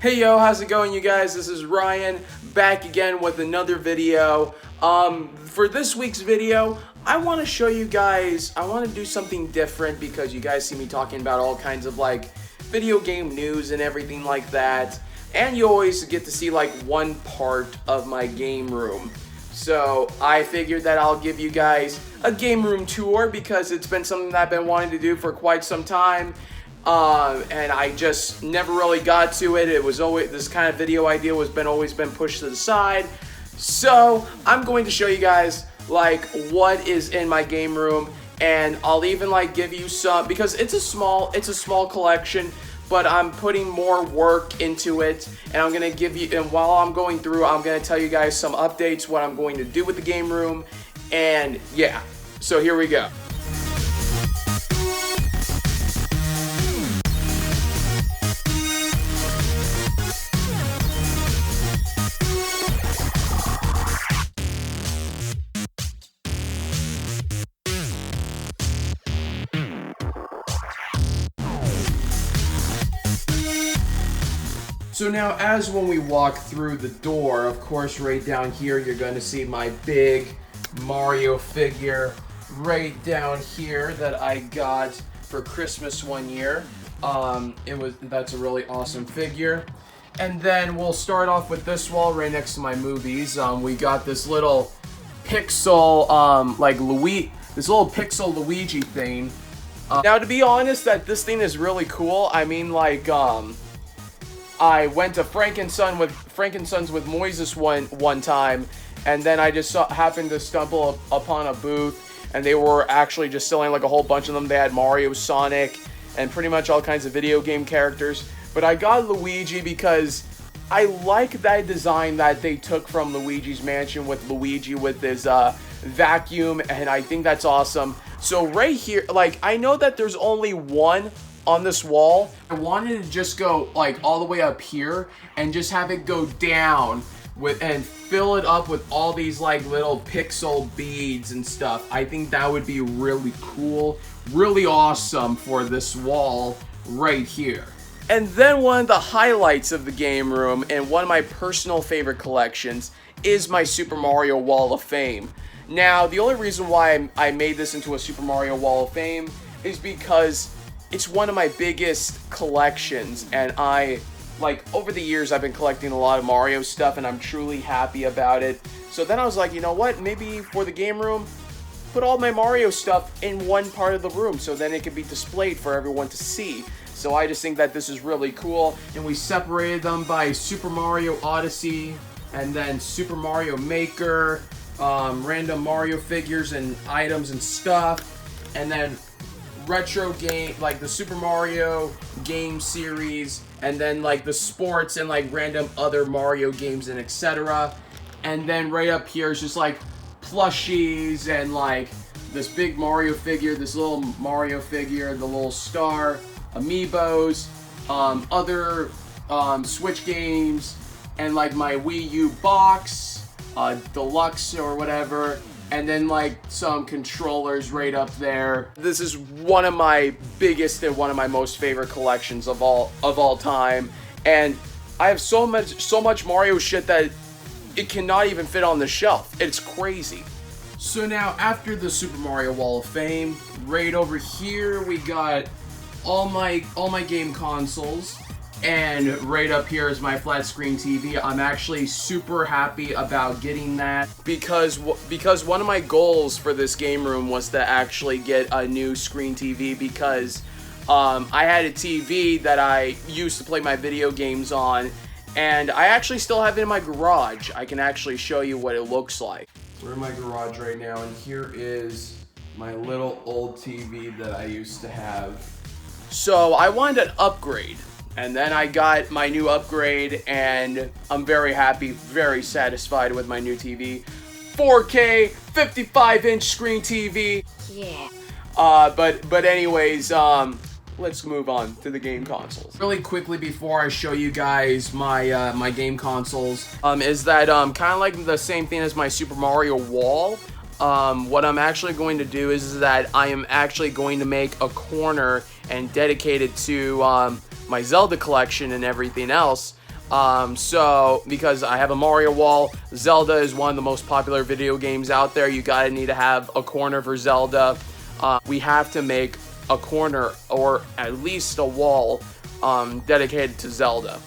Hey yo, how's it going you guys? This is Ryan, back again with another video. For this week's video, I want to show you guys, I want to do something different because you guys see me talking about all kinds of like video game news and everything like that. And you always get to see like one part of my game room. So I figured that I'll give you guys a game room tour because it's been something that I've been wanting to do for quite some time. And I just never really got to it. It was always, this kind of video idea always been pushed to the side. So I'm going to show you guys like what is in my game room, and I'll even like give you some, because it's a small collection, but I'm putting more work into it, and I'm gonna give you, and while I'm going through, I'm gonna tell you guys some updates, what I'm going to do with the game room, and yeah, so here we go. So now, as when we walk through the door, of course, right down here, you're going to see my big Mario figure right down here that I got for Christmas one year. That's a really awesome figure. And then we'll start off with this wall right next to my movies. We got this little pixel, this little pixel Luigi thing. Now, to be honest, this thing is really cool. I mean, like, I went to Frankensons with Moises one time, and then I just happened to stumble upon a booth, and they were actually just selling like a whole bunch of them. They had Mario, Sonic, and pretty much all kinds of video game characters. But I got Luigi because I like that design that they took from Luigi's Mansion with Luigi with his vacuum, and I think that's awesome. So right here, like, I know that there's only one on this wall. I wanted to just go like all the way up here and just have it go down and fill it up with all these like little pixel beads and stuff. I think that would be really cool, really awesome for this wall right here. And then one of the highlights of the game room and one of my personal favorite collections is my Super Mario Wall of Fame. Now, the only reason why I made this into a Super Mario Wall of Fame is because it's one of my biggest collections, and over the years, I've been collecting a lot of Mario stuff, and I'm truly happy about it. So then I was like, you know what, maybe for the game room, put all my Mario stuff in one part of the room, so then it can be displayed for everyone to see. So I just think that this is really cool, and we separated them by Super Mario Odyssey, and then Super Mario Maker, random Mario figures and items and stuff, and then retro game, like the Super Mario game series, and then like the sports and like random other Mario games and etc. And then right up here is just like plushies and like this big Mario figure, this little Mario figure, the little star, amiibos, other Switch games, and like my Wii U box, deluxe or whatever. And then like some controllers right up there. This is one of my biggest and one of my most favorite collections of all time. And I have so much Mario shit that it cannot even fit on the shelf. It's crazy. So now, after the Super Mario Wall of Fame, right over here we got all my game consoles. And right up here is my flat screen TV. I'm actually super happy about getting that because one of my goals for this game room was to actually get a new screen TV because I had a TV that I used to play my video games on, and I actually still have it in my garage. I can actually show you what it looks like. We're in my garage right now, and here is my little old TV that I used to have. So I wanted an upgrade. And then I got my new upgrade, and I'm very happy, very satisfied with my new TV. 4K, 55-inch screen TV. Yeah. But anyways, let's move on to the game consoles. Really quickly before I show you guys my my game consoles, is that kind of like the same thing as my Super Mario wall. What I'm actually going to do is that I am actually going to make a corner and dedicate it to my Zelda collection and everything else. So because I have a Mario wall, Zelda is one of the most popular video games out there. You gotta need to have a corner for Zelda. We have to make a corner or at least a wall dedicated to Zelda.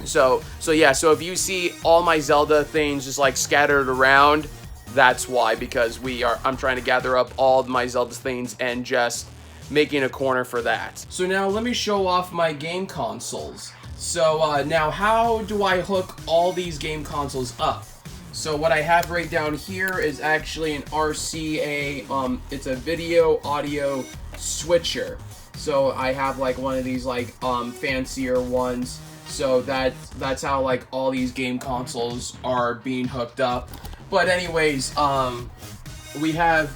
So yeah, so if you see all my Zelda things just like scattered around, that's why, because I'm trying to gather up all of my Zelda things and just making a corner for that. So now let me show off my game consoles. So now how do I hook all these game consoles up? So what I have right down here is actually an RCA, it's a video audio switcher. So I have like one of these like fancier ones. So that's how like all these game consoles are being hooked up. But anyways, we have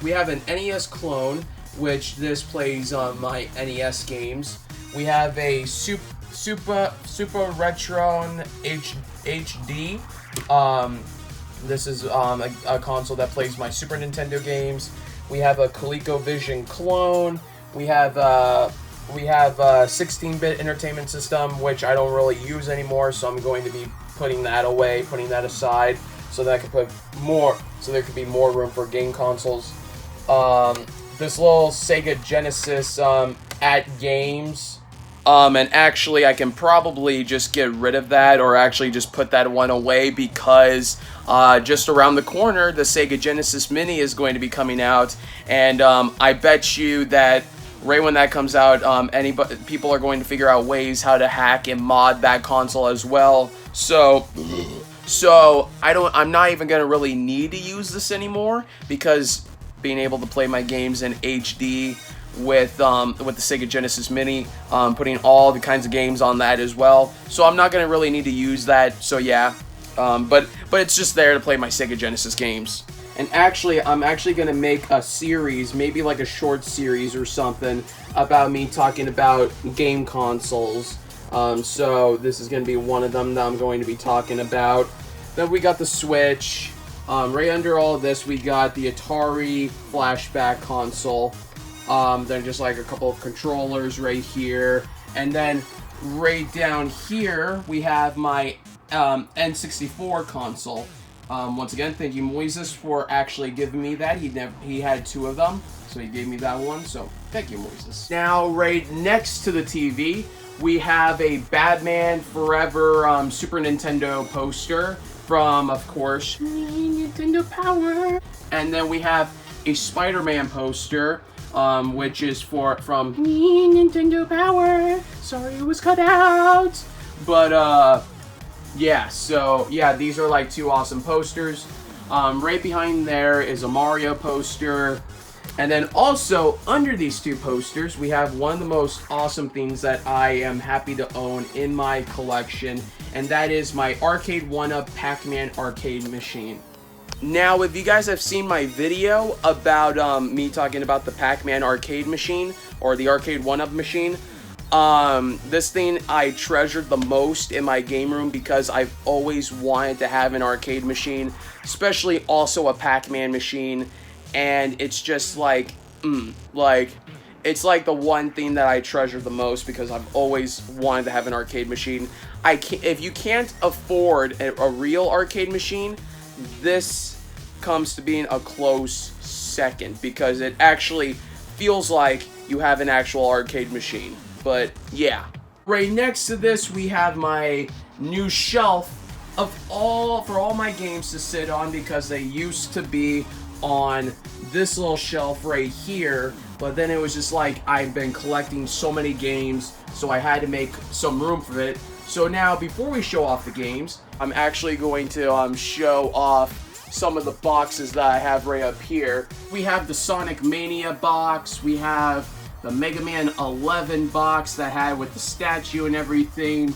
we have an NES clone, which this plays my NES games. We have a Super Retron HD. This is a console that plays my Super Nintendo games. We have a ColecoVision clone. We have a 16-bit entertainment system, which I don't really use anymore, so I'm going to be putting that away, putting that aside, so that I can put more, so there could be more room for game consoles. This little Sega Genesis at games. And actually, I can probably just get rid of that, or actually just put that one away, because just around the corner, the Sega Genesis Mini is going to be coming out, and I bet you that right when that comes out, people are going to figure out ways how to hack and mod that console as well. So I'm not even gonna really need to use this anymore, because being able to play my games in HD with the Sega Genesis Mini, putting all the kinds of games on that as well. So I'm not gonna really need to use that. So yeah, but it's just there to play my Sega Genesis games. And actually, I'm actually gonna make a series, maybe like a short series or something, about me talking about game consoles. So this is gonna be one of them that I'm going to be talking about. Then we got the Switch. Right under all of this, we got the Atari Flashback console. Then just like a couple of controllers right here. And then right down here, we have my N64 console. Once again, thank you, Moises, for actually giving me that. He had two of them, so he gave me that one. So thank you, Moises. Now, right next to the TV, we have a Batman Forever Super Nintendo poster from, of course, Nintendo Power. And then we have a Spider-Man poster, which is from Nintendo Power. Sorry, it was cut out. But yeah, so yeah, these are like two awesome posters. Right behind there is a Mario poster. And then also under these two posters, we have one of the most awesome things that I am happy to own in my collection, and that is my Arcade 1-Up Pac-Man arcade machine. Now, if you guys have seen my video about me talking about the Pac-Man arcade machine, or the Arcade 1-Up machine, this thing I treasured the most in my game room, because I've always wanted to have an arcade machine, especially also a Pac-Man machine. And it's just like, it's like the one thing that I treasure the most, because I've always wanted to have an arcade machine. If you can't afford a real arcade machine, this comes to being a close second, because it actually feels like you have an actual arcade machine. But yeah. Right next to this, we have my new shelf for all my games to sit on, because they used to be on this little shelf right here, but then it was just like I've been collecting so many games, so I had to make some room for it. So now, before we show off the games, I'm actually going to show off some of the boxes that I have right up here. We have the Sonic Mania box, we have the Mega Man 11 box that had with the statue and everything.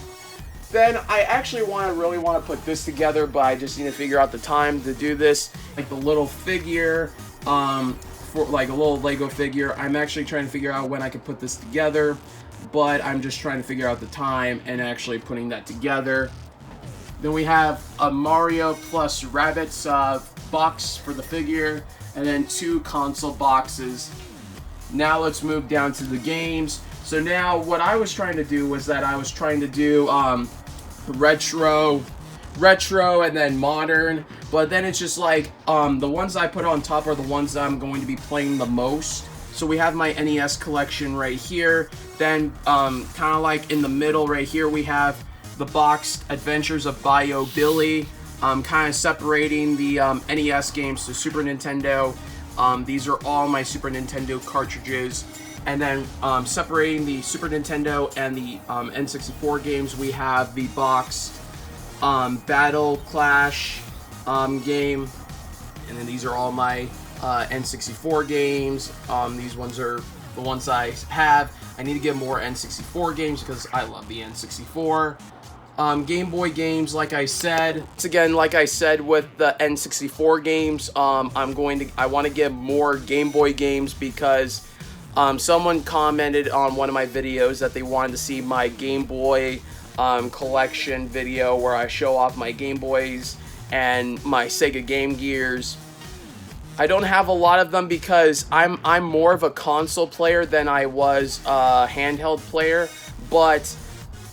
Then I actually really want to put this together, but I just need to figure out the time to do this. Like the little figure, for like a little Lego figure. I'm actually trying to figure out when I can put this together, but I'm just trying to figure out the time and actually putting that together. Then we have a Mario plus Rabbids box for the figure, and then two console boxes. Now let's move down to the games. So now what I was trying to do was that I was trying to do retro and then modern, but then it's just like the ones I put on top are the ones that I'm going to be playing the most. So we have my NES collection right here. Then kind of like in the middle right here we have the boxed Adventures of Bio Billy. Kind of separating the NES games to Super Nintendo. These are all my Super Nintendo cartridges. And then separating the Super Nintendo and the N64 games, we have the boxed Battle Clash game. And then these are all my N64 games. These ones are the ones I have. I need to get more N64 games because I love the N64. Game Boy games, like I said. Once again, like I said with the N64 games, I want to get more Game Boy games because someone commented on one of my videos that they wanted to see my Game Boy collection video where I show off my Game Boys and my Sega Game Gears. I don't have a lot of them because I'm more of a console player than I was a handheld player, but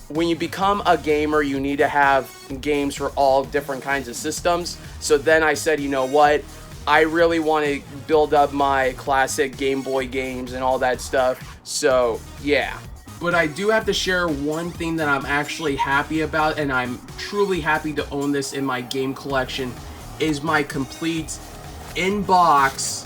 when you become a gamer, you need to have games for all different kinds of systems. So then I said, you know what? I really want to build up my classic Game Boy games and all that stuff. So, yeah. But I do have to share one thing that I'm actually happy about, and I'm truly happy to own this in my game collection, is my complete in-box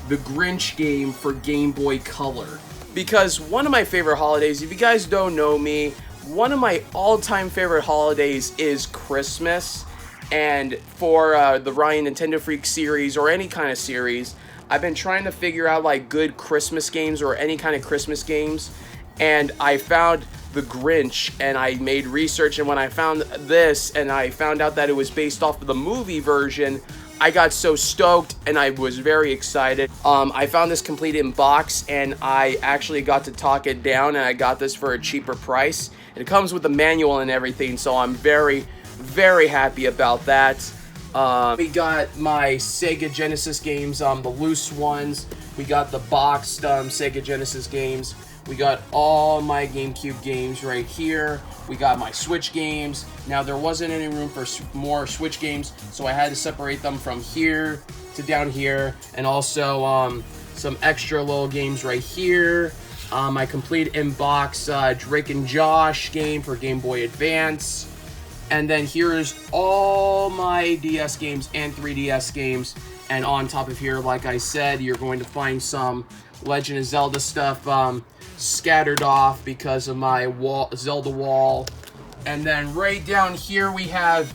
The Grinch game for Game Boy Color. Because one of my favorite holidays, if you guys don't know me, one of my all-time favorite holidays is Christmas, and for the Ryan Nintendo Freak series or any kind of series, I've been trying to figure out like good Christmas games or any kind of Christmas games, and I found The Grinch, and I made research, and when I found this and I found out that it was based off of the movie version, I got so stoked and I was very excited. I found this complete in box and I actually got to talk it down, and I got this for a cheaper price. It comes with a manual and everything, so I'm very, very happy about that. We got my Sega Genesis games, the loose ones. We got the boxed Sega Genesis games. We got all my GameCube games right here. We got my Switch games. Now, there wasn't any room for more Switch games, so I had to separate them from here to down here. And also some extra little games right here. My complete in-box Drake and Josh game for Game Boy Advance. And then here's all my DS games and 3DS games. And on top of here, like I said, you're going to find some Legend of Zelda stuff scattered off because of my Zelda wall. And then right down here we have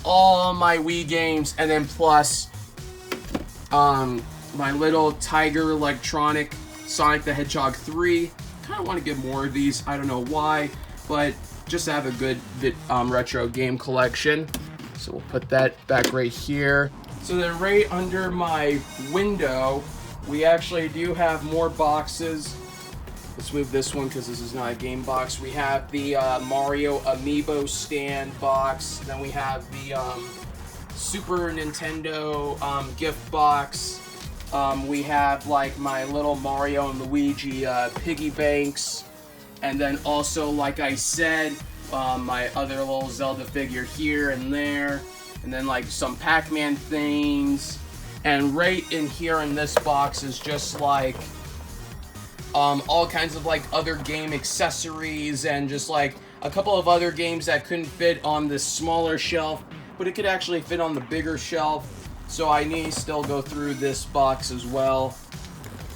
all my Wii games, and then plus my little Tiger Electronic Sonic the Hedgehog 3. Kind of want to get more of these, I don't know why, but just to have a good retro game collection. So we'll put that back right here. So then right under my window, we actually do have more boxes. Let's move this one because this is not a game box. We have the Mario Amiibo stand box. Then we have the Super Nintendo gift box. We have like my little Mario and Luigi piggy banks. And then also, like I said, my other little Zelda figure here and there. And then like some Pac-Man things. And right in here in this box is just like all kinds of like other game accessories and just like a couple of other games that couldn't fit on this smaller shelf, but it could actually fit on the bigger shelf. So I need to still go through this box as well.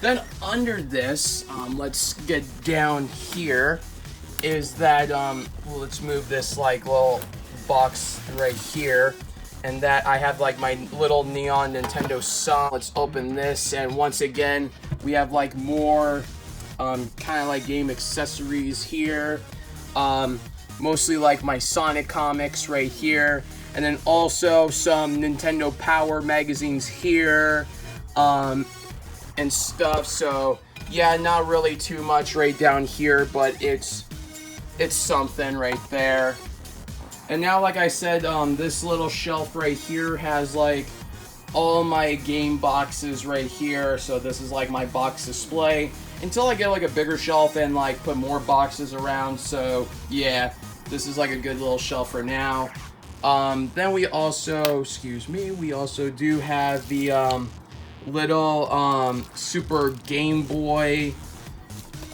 Then under this, let's get down here, is that, well, let's move this like little box right here. And that I have like my little neon Nintendo song. Let's open this, and once again, we have like more kind of like game accessories here. Mostly like my Sonic comics right here. And then also some Nintendo Power magazines here. And stuff. So yeah, not really too much right down here, but it's something right there. And now, like I said, this little shelf right here has like all my game boxes right here. So this is like my box display. until I get like a bigger shelf and like put more boxes around. So yeah, this is like a good little shelf for now. Then we also, we also do have the little Super Game Boy,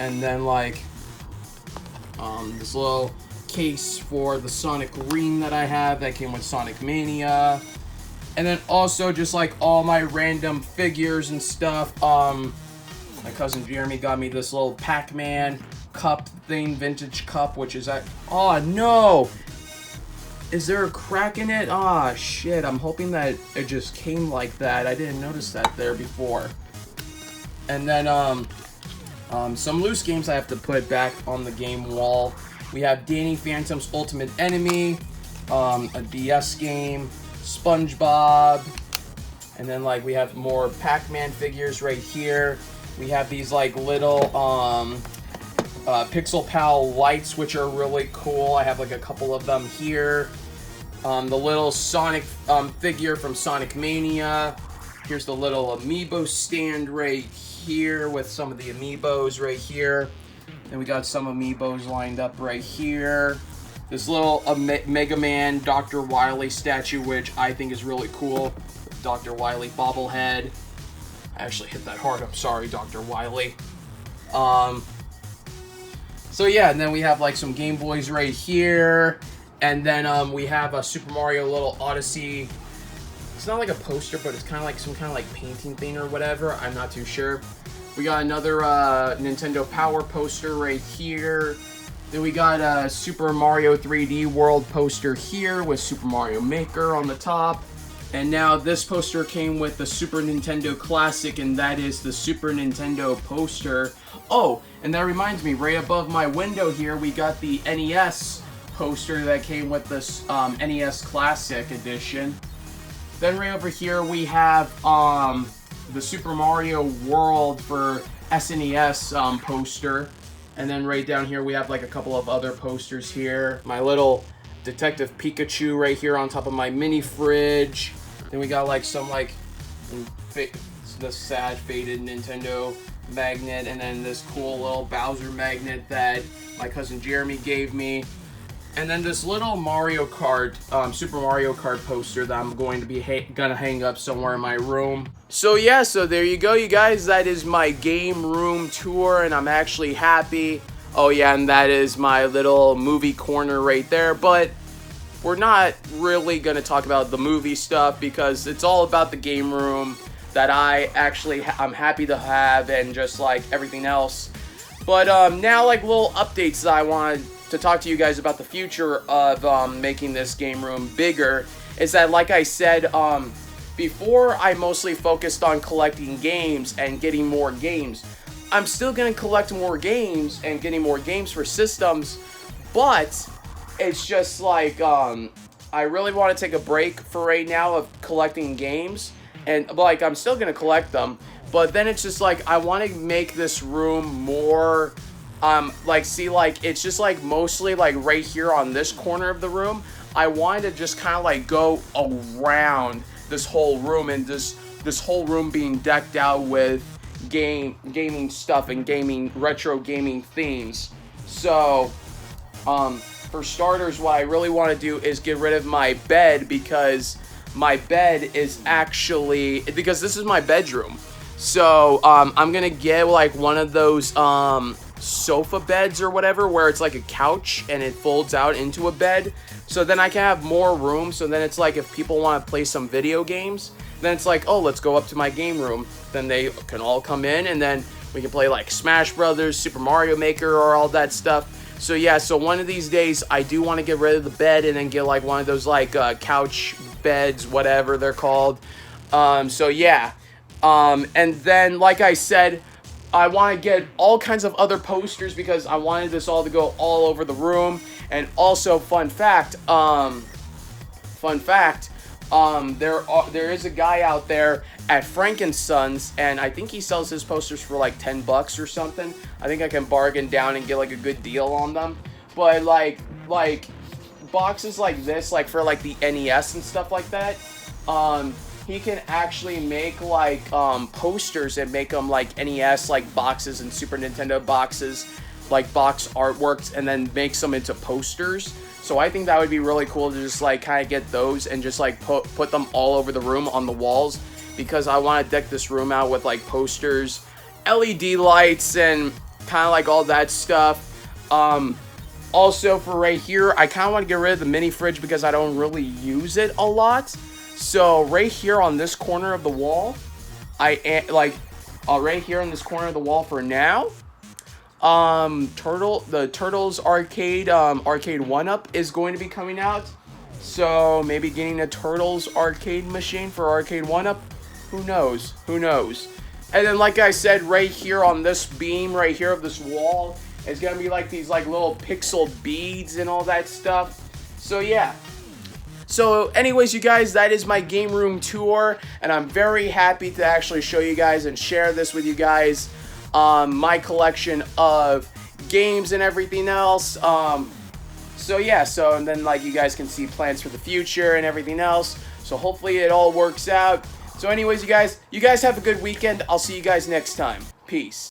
and then like this little case for the Sonic ring that I have that came with Sonic Mania. And then also just like all my random figures and stuff. My cousin Jeremy got me this little Pac-Man cup thing, vintage cup, which is oh no! Is there a crack in it? Ah, shit, I'm hoping that it just came like that. I didn't notice that there before. And then some loose games I have to put back on the game wall. We have Danny Phantom's Ultimate Enemy, a DS game, SpongeBob, and then like we have more Pac-Man figures right here. We have these like little Pixel Pal lights, which are really cool. I have like a couple of them here. The little Sonic figure from Sonic Mania. Here's the little amiibo stand right here with some of the amiibos right here. And we got some amiibos lined up right here. This little Mega Man Dr. Wily statue, which I think is really cool. Dr. Wily bobblehead. I actually hit that hard. I'm sorry, Dr. Wily. So yeah, and then we have like some Game Boys right here. And then we have a Super Mario Little Odyssey. It's not like a poster, but it's kind of like some kind of like painting thing or whatever. I'm not too sure. We got another Nintendo Power poster right here. Then we got a Super Mario 3D World poster here with Super Mario Maker on the top. And now this poster came with the Super Nintendo Classic, and that is the Super Nintendo poster. Oh, and that reminds me, right above my window here, we got the NES poster that came with this NES Classic Edition. Then right over here we have the Super Mario World for SNES poster. And then right down here we have like a couple of other posters here. My little Detective Pikachu right here on top of my mini fridge. Then we got like some like the sad faded Nintendo magnet, and then this cool little Bowser magnet that my cousin Jeremy gave me. And then this little Mario Kart, Super Mario Kart poster that I'm going to be gonna hang up somewhere in my room. So yeah, so there you go, you guys. That is my game room tour, and I'm actually happy. Oh yeah, and that is my little movie corner right there. But we're not really gonna talk about the movie stuff because it's all about the game room that I'm happy to have, and just like everything else. But now like little updates that I wanted to talk to you guys about the future of making this game room bigger is that, like I said, before I mostly focused on collecting games and getting more games. I'm still going to collect more games and getting more games for systems, but it's just like I really want to take a break for right now of collecting games, and like I'm still going to collect them, but then it's just like I want to make this room more it's just like mostly like right here on this corner of the room. I wanted to just kind of like go around this whole room, and this whole room being decked out with gaming stuff and retro gaming themes. So for starters, what I really want to do is get rid of my bed, because my bed is actually, because this is my bedroom. So I'm gonna get like one of those sofa beds or whatever, where it's like a couch and it folds out into a bed, so then I can have more room. So then it's like if people want to play some video games, then it's like, oh, let's go up to my game room, then they can all come in, and then we can play like Smash Brothers, Super Mario Maker, or all that stuff. So yeah, so one of these days I do want to get rid of the bed and then get like one of those like couch beds, whatever they're called. So yeah, and then like I said, I want to get all kinds of other posters because I wanted this all to go all over the room. And also, fun fact, there is a guy out there at Frankensons, and I think he sells his posters for like $10 or something. I think I can bargain down and get like a good deal on them. But like boxes like this, like for like the NES and stuff like that, he can actually make like posters and make them like NES like boxes and Super Nintendo boxes, like box artworks, and then makes them into posters. So I think that would be really cool to just like kind of get those and just like put them all over the room on the walls, because I want to deck this room out with like posters, LED lights, and kind of like all that stuff. Also for right here, I kind of want to get rid of the mini fridge because I don't really use it a lot. So right here on this corner of the wall, right here on this corner of the wall for now, the Turtles arcade 1-up is going to be coming out. So maybe getting a Turtles arcade machine for arcade 1-up. Who knows? Who knows? And then, like I said, right here on this beam right here of this wall is gonna be like these like little pixel beads and all that stuff. So yeah. So anyways, you guys, that is my game room tour, and I'm very happy to actually show you guys and share this with you guys, my collection of games and everything else. So yeah, and then like you guys can see plans for the future and everything else. So hopefully it all works out. So anyways, you guys have a good weekend. I'll see you guys next time. Peace.